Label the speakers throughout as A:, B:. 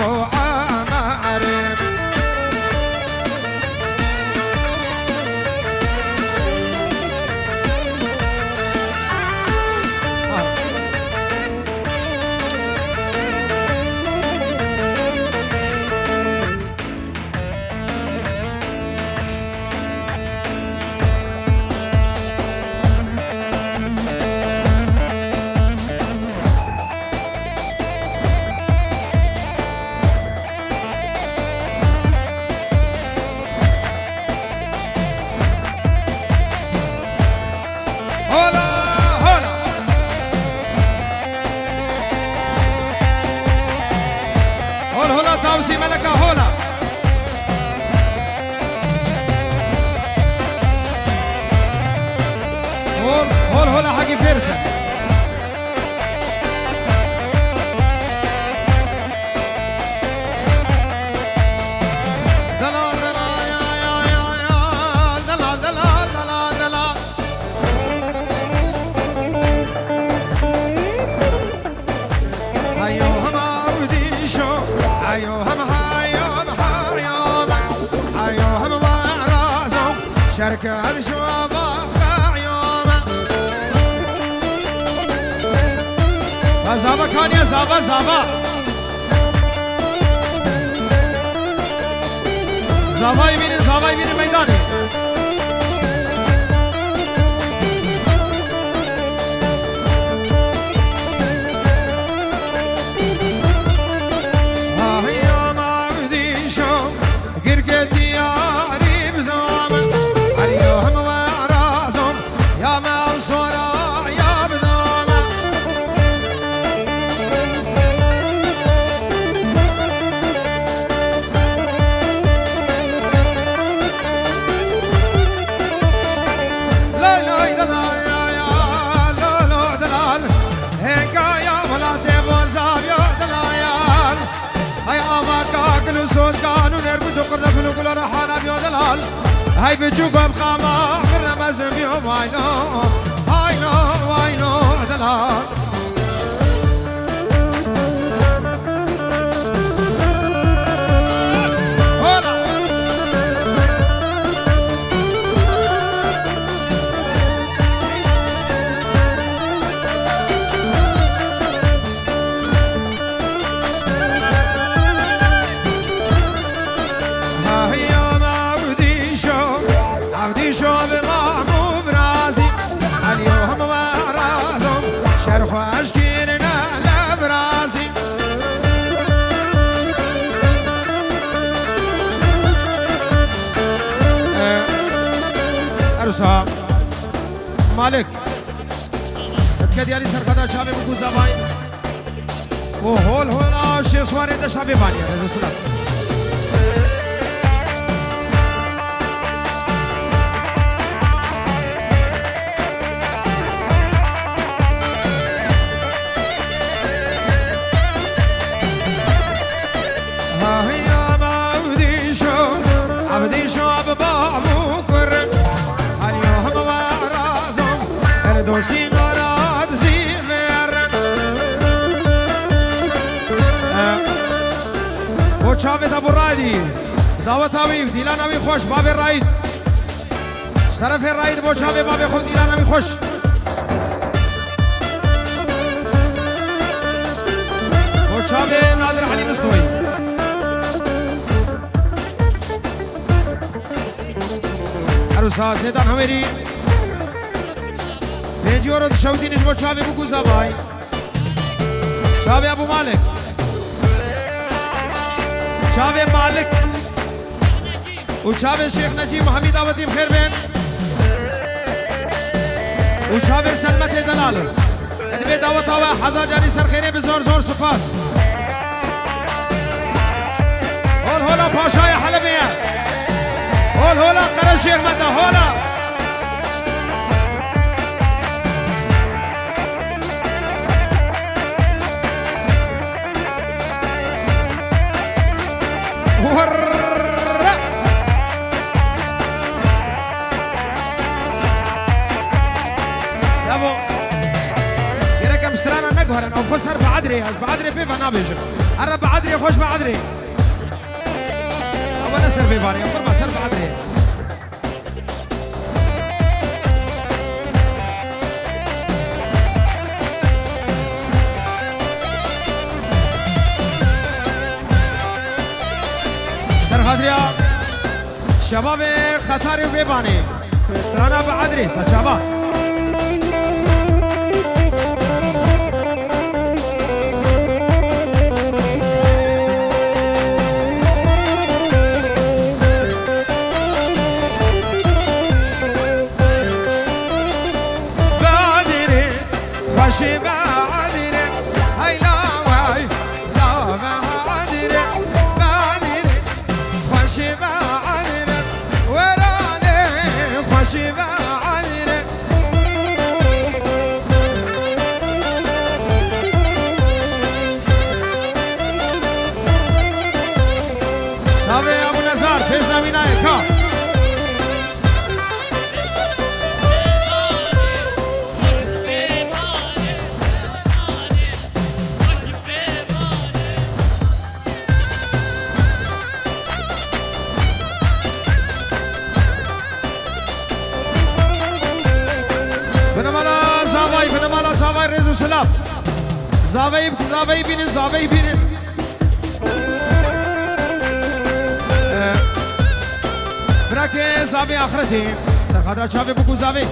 A: عمرم تاوسي ملكة هولا هول هولا حقي فيرسة دلا دلا يا دلا دلا دلا دلا أيوه ما ودي شو أيوه شركة الشباب يوم زابا كان يا زابا زابا زابا يبين ميداني هاي بتشوفهم خامة من رمز بيهم واي نو دلال عروسا مالك تكدي علي سرخدا شابه بكو زباين وهول هولا شي سواري ده شابه باني رضا سلام ها هي ما عبدي شو بابو كرم دوسي مراد زيفرن و چاوه ابو رايدي دعوت اوي ديلان اوي خوش باب رايد طرف رايد بو چاوه باب خود ديلان اوي خوش و چاوه نادر علي مستوي عروسا زيدان هميري بيجورد شودين اسمه شابي بوكو زباي شابي ابو مالك شابي مالك وشابي شيخ نجيب محمد دعوتي بخير بين وشابي سلمة دلال ادبي دعوت هوا حزا جاني سرخيري بزور زور سپاس هول هولا پاشای حلبية هول هولا قرار شيخ مدى هولا يركب استرانا نقهر او خسر بعدري بعدري بيفا نابيج الرب بعدري بعدري خوش بعدري أولا سر بباري أمر ما سر بعدري سر خاطريا شباب خطاري وبيباني استرانا بعدري سر شباب خوشی بعدیره های لاوای لاوه عدیره بعدیره خوشی بعدیره ورانه خوشی بعدیره صاحب ابو نزار پیش نمینای که زاوی رزو سلام زاوی بینن زاوی بینن برکه زاوی آخرتی سر خاطر چاوی بکو زاوی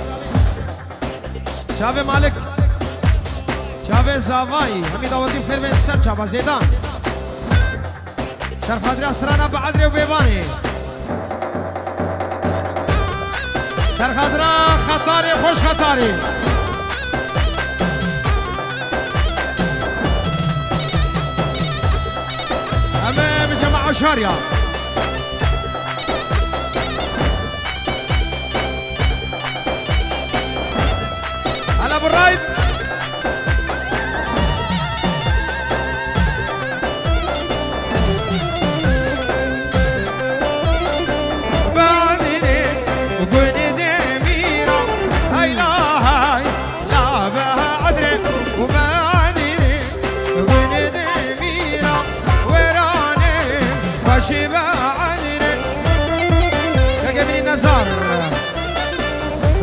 A: چاوی مالک چاوی زاوی همی داوتیم خیر به سر چاوا زیدان سر خاطر اسرانا بعدری و بیبانی سر خاطر خطاری خوش خطاری جماعة شارية هلا بالرايد بعدني وقولي دميرة هاي لا هاي لا بها عدري وبعدني وقولي دميرة خوشی بعدیره که بینی نظر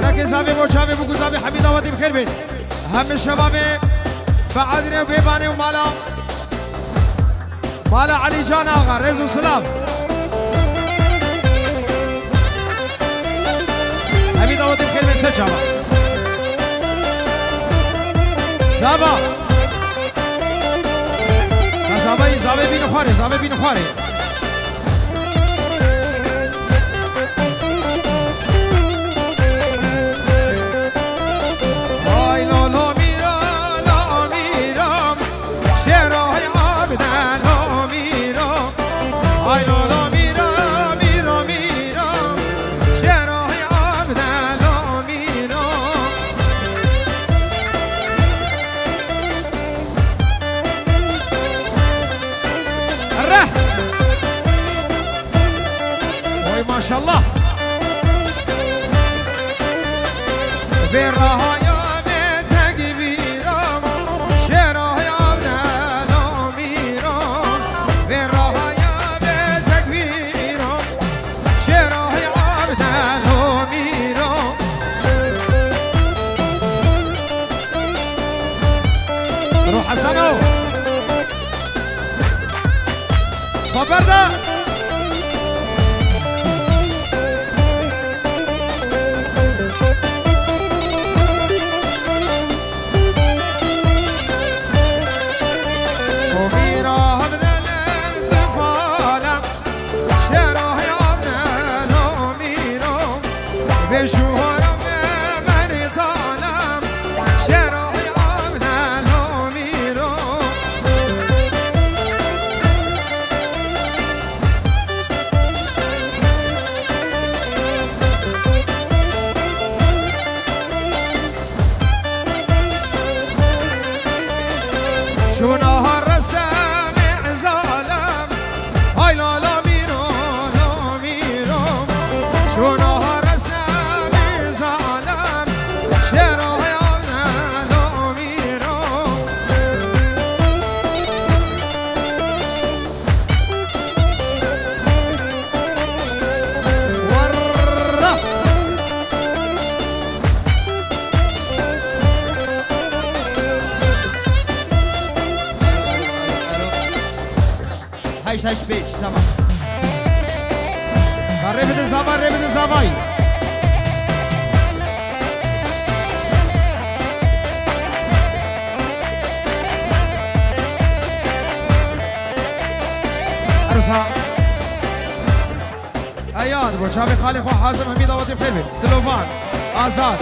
A: برکه زاوی موچاوی بگو زاوی حمید آوادی بخیر بین همه شباب بعدیره و بیبانه و مالا علی جان آقا رزو سلام حمید آوادی بخیر بین سه چابا زابا زاوی بین خواره زاوی بین خواره ما شاء الله برها يا تكبيرام شرها يا ابن ميرام برها يا تكبيرام شرها يا ابن ميرام روح حسنو فبرده شهرم من طالم شرای عبدال و میرم
B: هشت بيش تمام
A: ريبد زابا ريبد زاباي أرسها أياد بو شافي خالي خو حازم حميد أوتي بخير دلوفان آزاد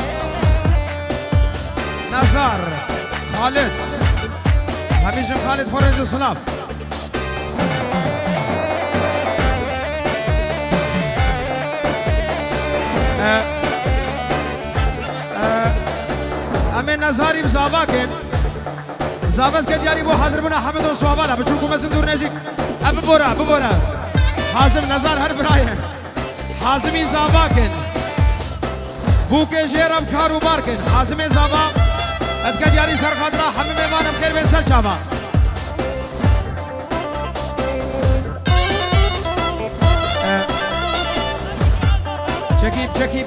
A: نزار خالد هميشن خالد فرنزي وصلاف امين نزاري بزاباكن زابت كدياري بو حاضر بنا حمد وصوابالا بچوكو مسن دور نزيك ببورا حازم نزار هر برايه حازمي زاباكن بوكي جيرم كارو باركن حازمي زابا اتكدياري سر خاطرا حمد ميمانم خير بين سر چابا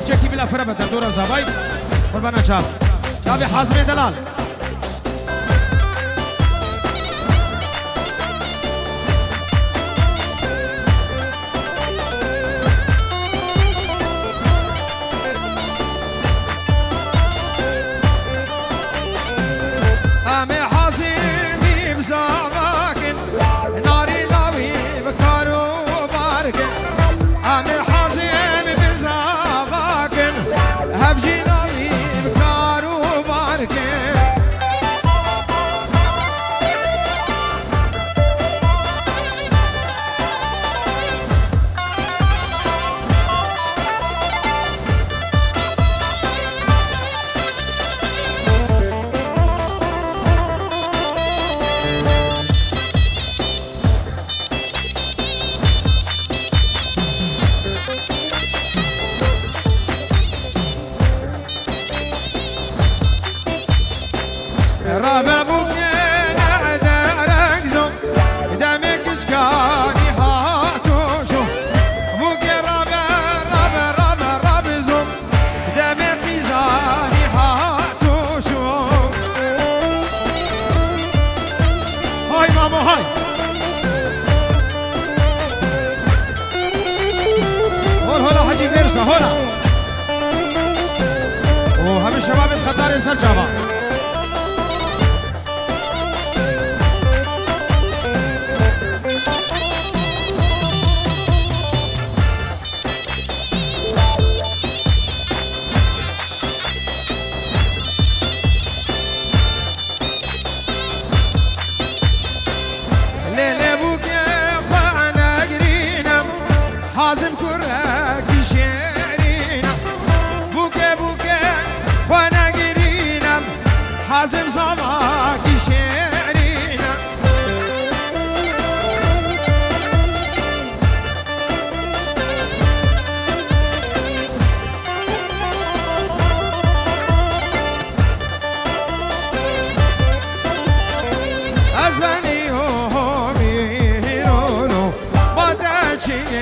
A: چکی بلا فرا بدر دورا زابای قربانا چاب چابی حازم دلال آمی حازمی بزاباکن ناری لاوی بکارو بارکن آمی حازمی بزاباکن هبجی لاوی بکارو بارکن رابا بوكين عدا ركزو دامك اشكاني هاتو شو بوكي رابا زو دامك ميزاني هاتو شو هاي ماما هاي هولا حجي فيرسا هولا وهم الشباب الخطار يسر جابا حازم كراك شعرينا بوكي وانا قرينا حازم صباك شعرينا أزباني هومي هيرونو باتاتشي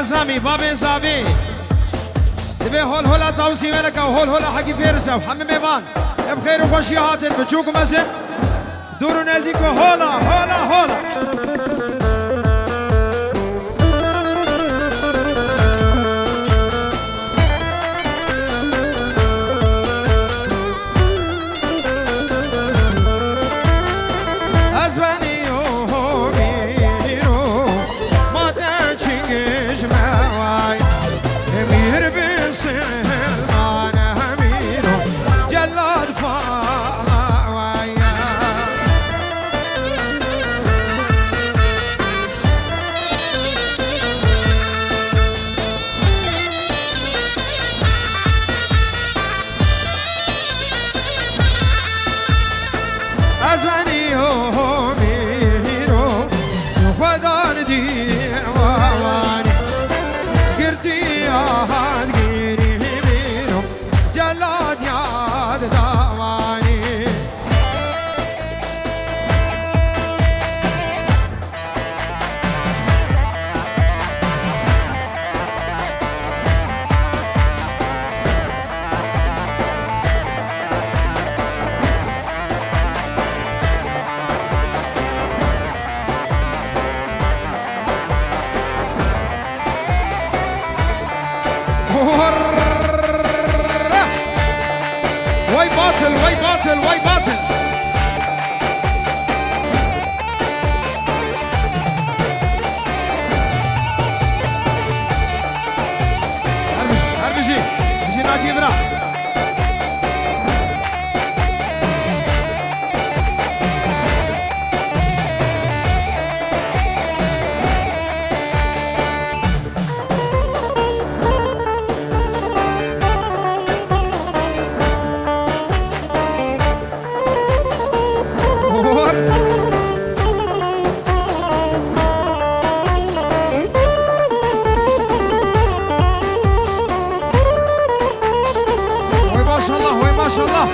A: نظامي بابي زابي دبي هول هولا توسي ملكا وهول هولا حقي فيرسا وحمم ايبان بخير وخوشي هاتن بتشوكم مسن دورو نازيك هولا أزباني يوميرو ما تنشيش مواي أمير بسلمان أميرو جلاد فاضا ويا واي باطل واي باطل واي باطل هربجي بجي ناجي برا ما شاء الله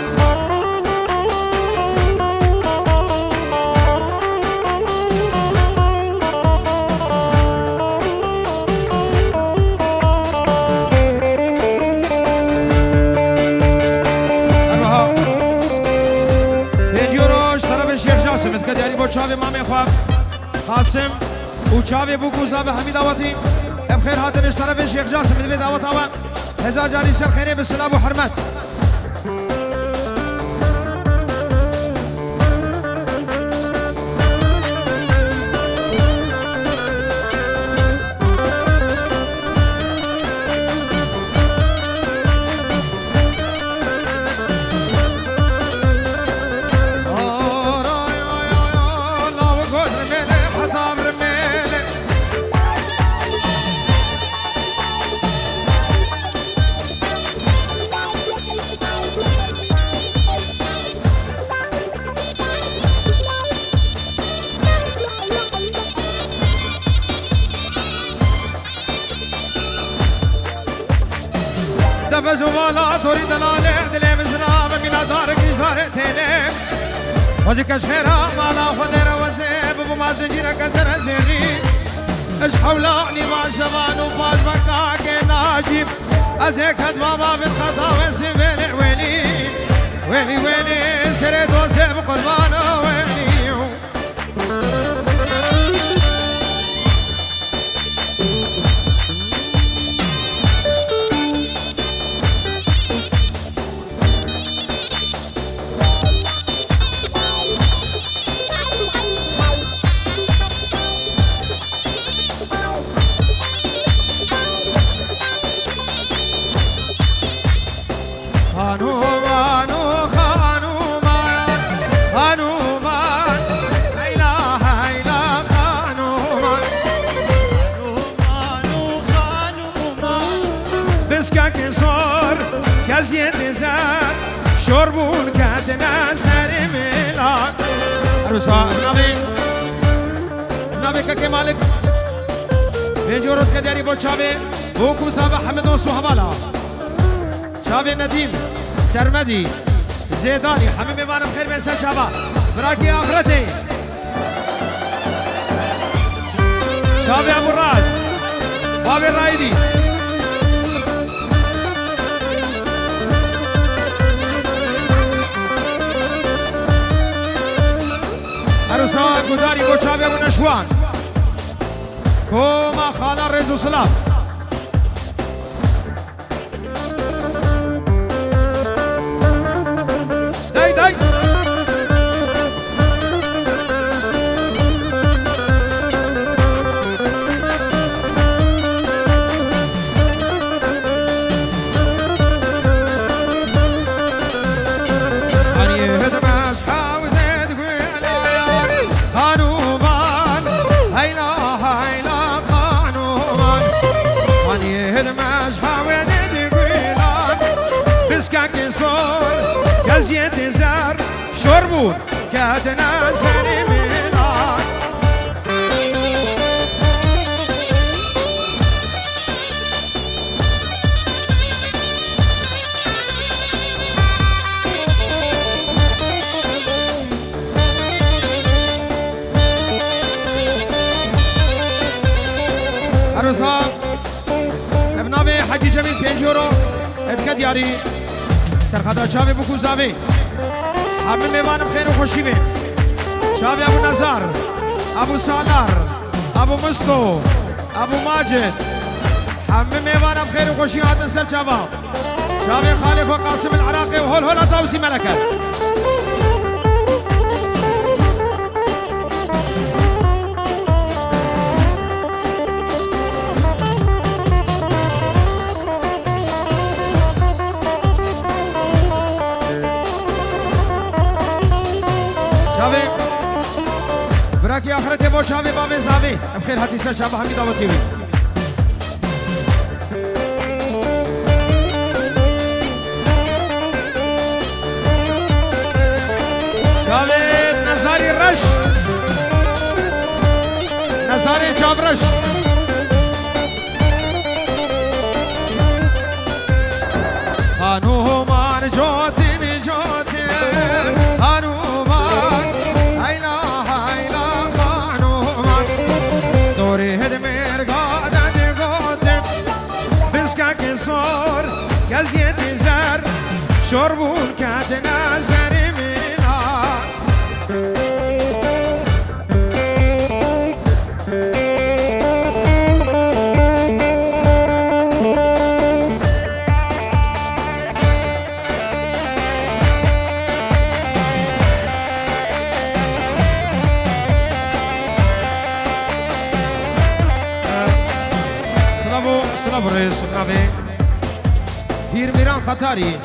A: بيجوروش طرف الشيخ جاسم تكدي علي بو تشافي مامي خواب قاسم وتشافي بو كوزا حميد اوتي بخير هاتنش طرف الشيخ جاسم اللي دعوت اوا هزار جاري سر خيري بالسلام وحرمات فجوالا تريد دلالة دلي مزراب من دارك إشارتين وزكش خيرا مالا خدر وزيب وما زنجير كسر زيري اش حولاني ما شبان وفاز مكاك ناجيب ازيك هد بابا بالخطا وسبيل ويلي ويلي ويلي سريت وزيب قربانا ويلي كزيت زار شربون كاتنا سري ميلان أرسال نبي كك مالك بنجورت كداري بو شابي بوكو صابح حمد وصحبالا شابي نديم سرمدي زيداني حميمي بانم خير بين سجابا براكي آخرتي شابي أبو الراد بابي الرايدي عروسا گوداری گوچابی ابو نشوان کوما خالا رزو سلام دای دای كزيت زار شربون كاتنا سري ميلان عروسها ابن ابي حجي جميل 5 يورو اتكد ياري سرخدا چاوی بکو زاوی همه میوانم خیر و خوشی بین چاوی ابو نظر ابو سالار ابو مستو ابو ماجد حمم ايوانا بخير وخوشي هاتن سر شباب شابي خالف وقاسم العراقي وهول هول طاوسي ملكه شابي براكي اخرتي بو شابي بابي زابي بخير هاتي سر شابه حميد ابو شابي نزاري الرش نزاري شابرش هانومان جوتين جوتين هانومان هيلا هيلا هانومان دوري هدمير قادة قوتين بسكا كسور كزيت زر شربون كاتنا زري سلام رئيس نبي دير ميران خطاري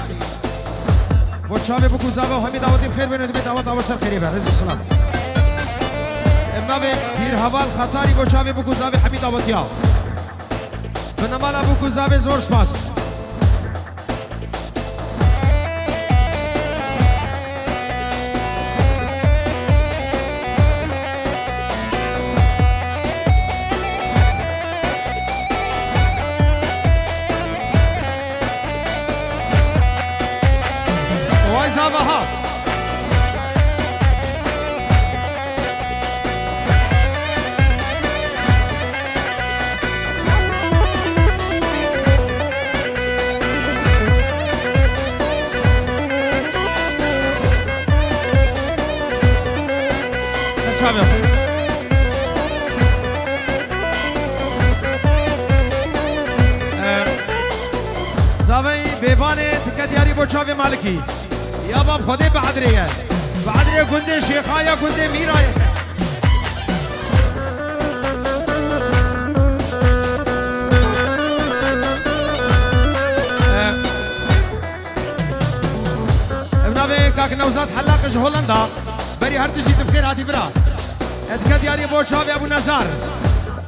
A: وشابي بكو زابا وهمي دعوتي بخير بينو دبي دعوت أوسر خيري رزق السلام نبي دير هوال خطاري وشابي بكو زابا حمي دعوتيا بنمالا بكو زابا زور سپاس زابها زابي بيباني تكدياري بو شافي مالكي يا باب خدي بعدريه بعدريه كندي شيخايا كندي ميرايا ابن ابي كاك نوزات حلاقش هولندا بري هرتشي تبخير هاتي برا اتكد ياري بو شابي ابو نزار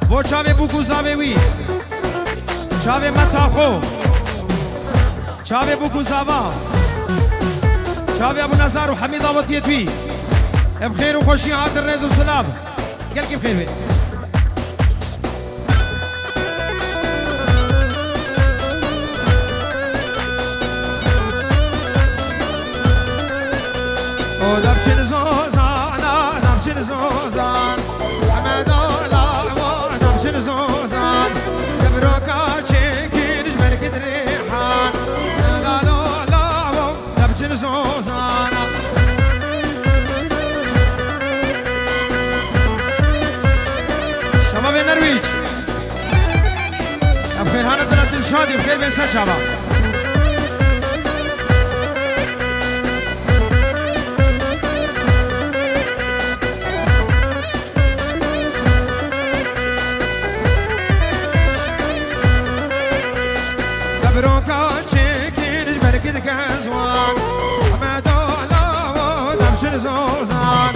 A: بو شابي بو كوزابي وي شابي متاخو شابي بو كوزابا شابي ابو نزار وحميد ابو تيتوي بخير وخوشي عاد الرز وسلام قالك بخير بي ودبشن زوزان دبشن زوزان حمد الله دبشن زوزان يبروكا تشيكينش ملك دريحان لا لا لا دبشن زوزان شباب النرويج بخير هانا دلت الشادي بخير بين سر شباب كزوان حمد الله دبشن زوزان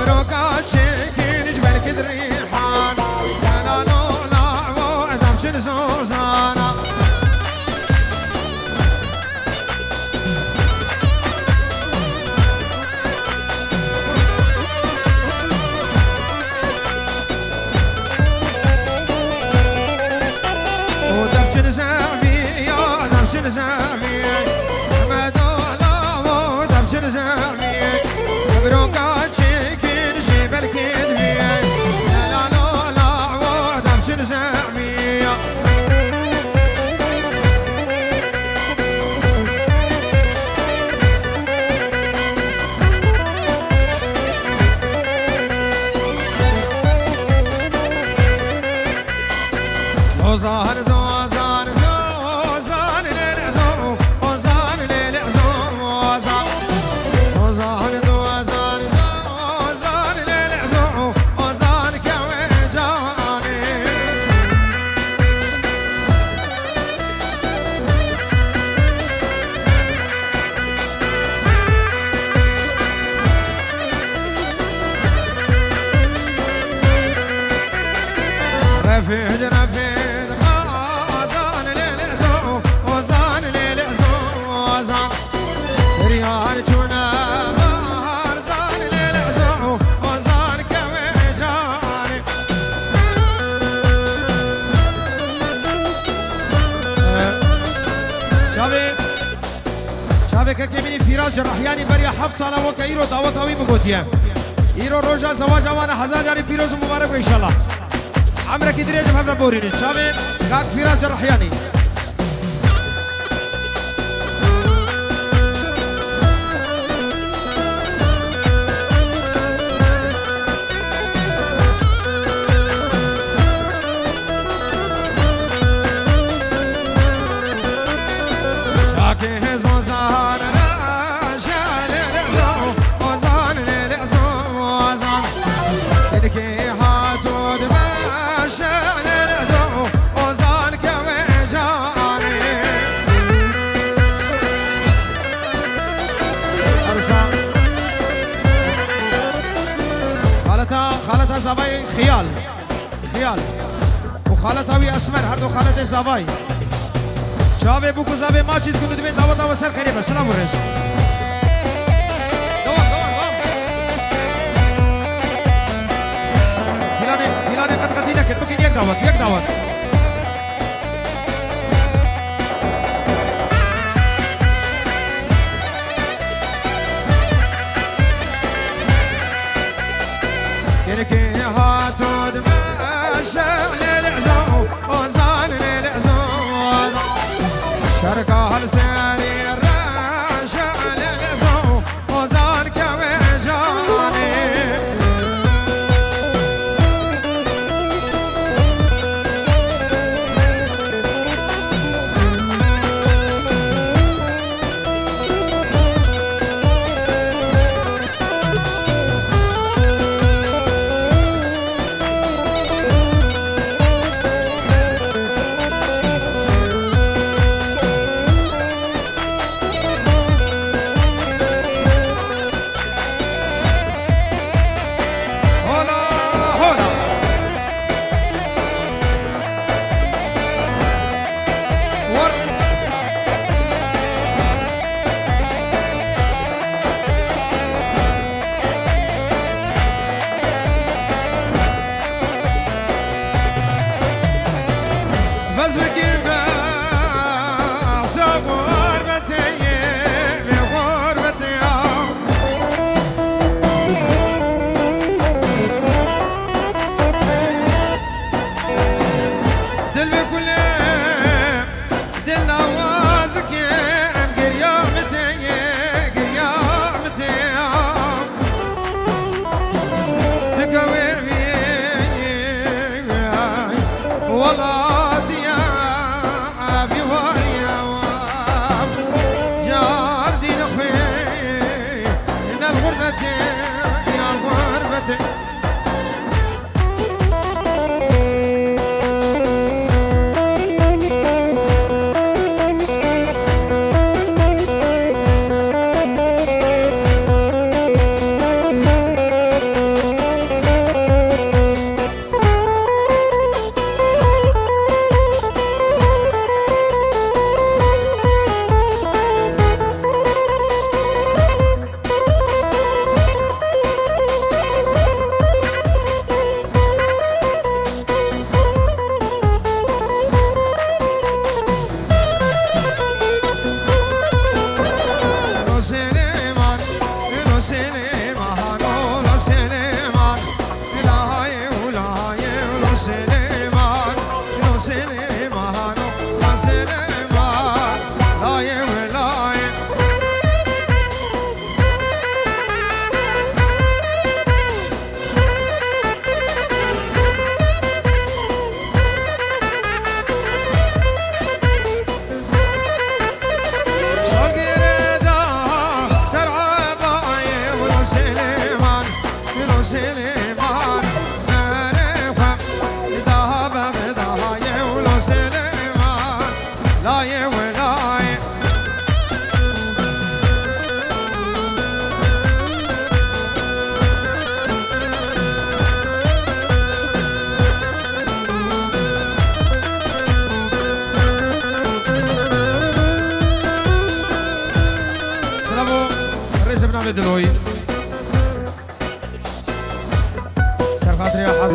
A: بروكا تشيكين جبال كد ريحان لا لا لا دبشن زوزان ودبشن زافي يا دبشن زافي بروكا تشيكين جبال كدبي لا لا لا عوض بشن زعمية زوزان زوزان في هجرة في غازان للعزو وزان للعزو وزان ريان جونا هارزان للعزو وزان كويجاني شافي كميني فراس جرحياني بريا حفظ سالا وكا ايرو دعوت هاوي بگوتيا ايرو روجا زواج وانا هزار جاري پیروز مبارك ان شاء الله عمرك دريج بحبنا بوريني شافي كاك فراس جرحياني شاكي زوزان راشا للعزو وزان للعزو وزان يدكي هاتو دماشا للعزو وزان كويجاني أرشا خالتها زباي خيال وخالتها وي أسمر هردو خالتها زباي شابه بوكو زابه ماجد كنو دبين دعوة وسر خيري بسلام ورس دوام هلاني قد قتينك بكين يك دعوة ينكي هاتو دماشا للعزو وزان للعزو شركة هالساني الراشا للعزو وزان كويجاني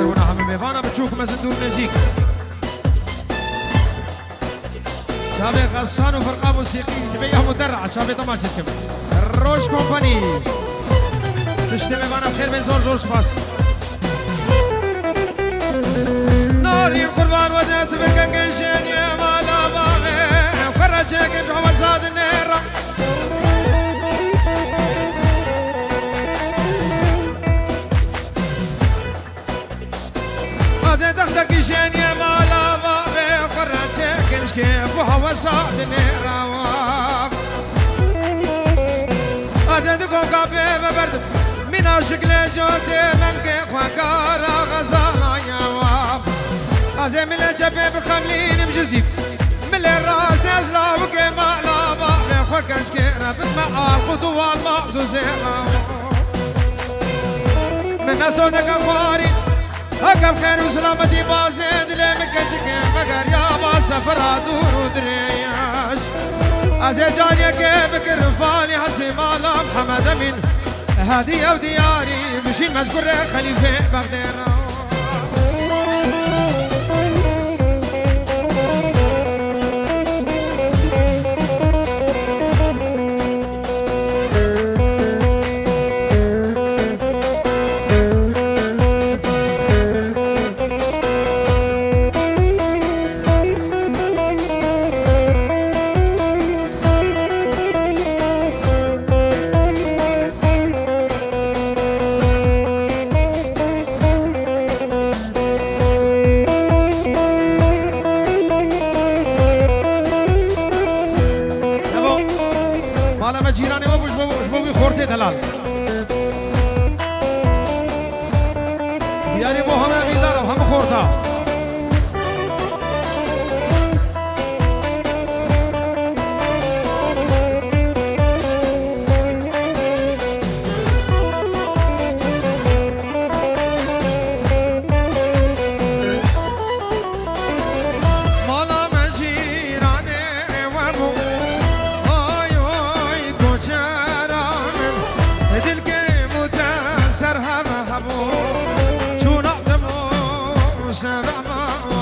A: هنا هم ميفانا بتشوك مزندور نزيك شابي غسان وفرقة موسيقية تبيها مدرعة شابي طماش الكم الروش كومباني تشتمي فانا بخير من زور زور سباس ناري قربان وجهت بكنكشين يا مالا بامي وخرجك جوا زاد النيرة أزيد أختك شين يا مالا بامي وخرجك مش كيف وهو زاد النيرة أزيدكم كابي ببرد من عشق لجوتي منك خوكارا غزالا يواب أزي من الجبي بخملين بجزيب من الراس نزلا وكما لابا بخوكنش كيرا بتمعى الخطوة المعزوزين من نسودك أخواري هكم خير وسلامتي بازيد لي مكنش مقر يابا سفرها دور ودرياش أزي جاني كيف كرفاني حسبي مالا محمد أمين هادي أو دياري بشي مشكور خليفة بغداد جيراني ما بوش خورتي دلال يعني بو هم بيدار هم خورتا شو نعتمو سبع ما